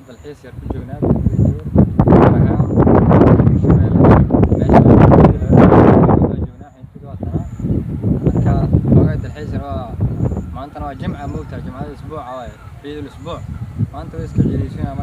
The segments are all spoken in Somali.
dalxiis yar ku joognaa maanta waa jimca moogtaa jimcada isbuuca waaye ciid الاسبوع maanta way iska ciidaysanaa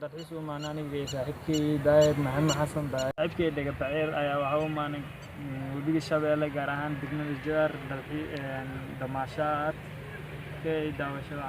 dalxiis u maanaanigay saaxiibkii daayir maxamed xasan saaxiibkii dhaga baciir ayaa waxa uu maanay webiga Shabeelle gaar ahaan degmada Jowhar damaashaad ka daawashada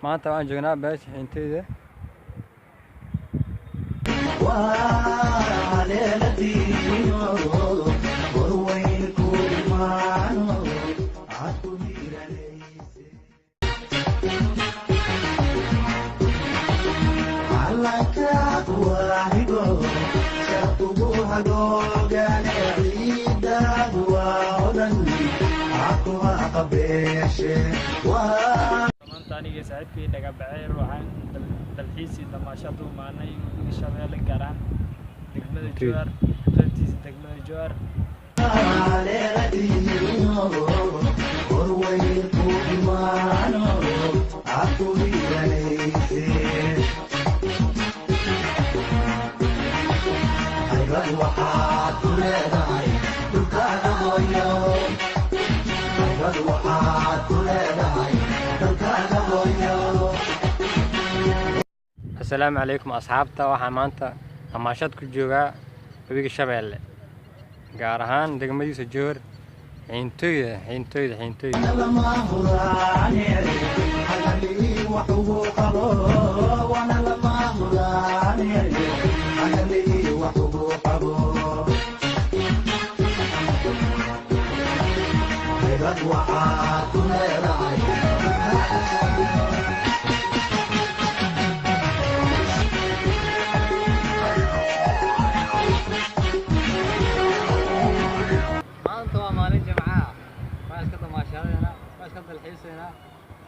maanta waan joognaa beesha xinteyda aniga saaxiibkay dhaga baceer waxaan dalxiis damaashad u maanay Shabeelle gaaraan degmada Jowhar qaybtiisa degmada Jowhar السلام عليكم أصحابتا waxaan maanta damaashad ku joogaa webiga Shabeelle gaar ahaan degmadiisa Jowhar xinteyda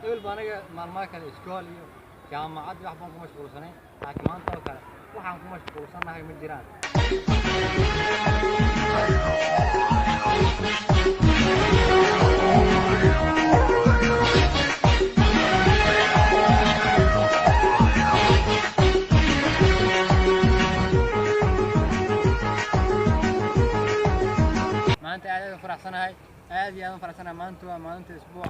قبل بانية مالماك الإسكول جامعات يحبون كم مشغول سنة لكن ما أنت وكله وحنا كم مشغول سنة هاي من الجيران ما أنت قاعد فرح سنة هاي قاعد يا فرح سنة ما أنت أسبوع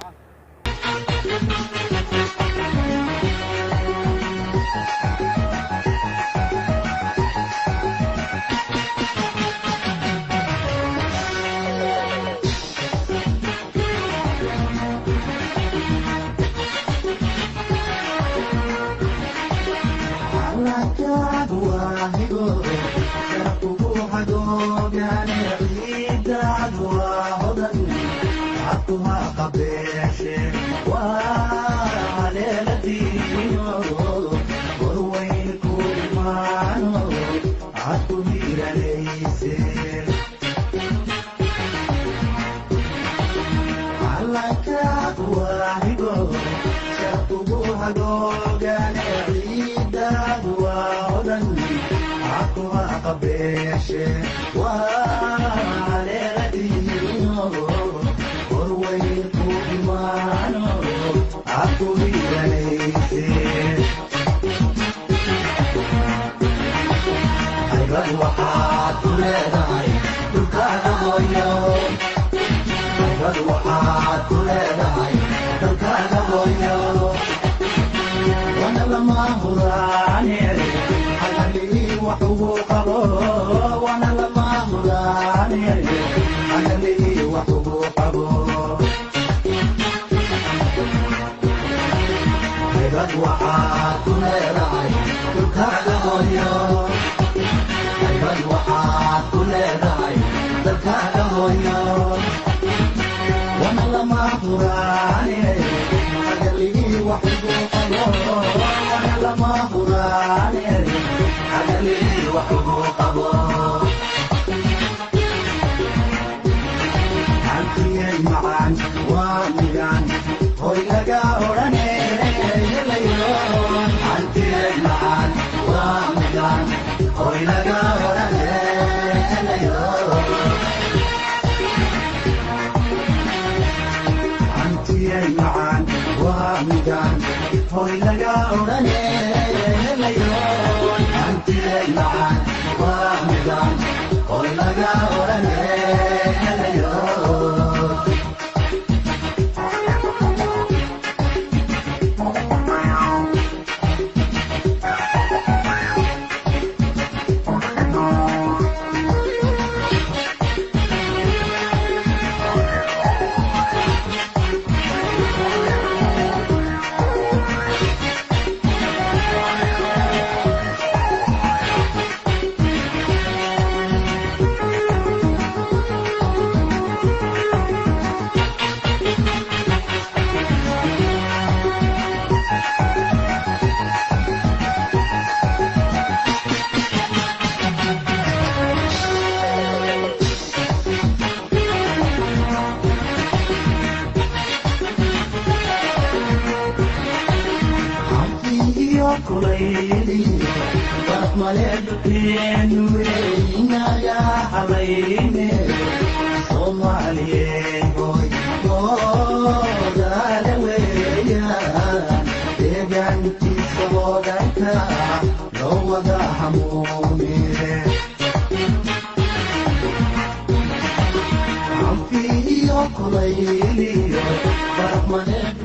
كليلي وأطملت بينوينا يا حبيبي صومالي هوي هذا ويا دقنتي صوتك لو وضع همومي عم في كليلي وأطملت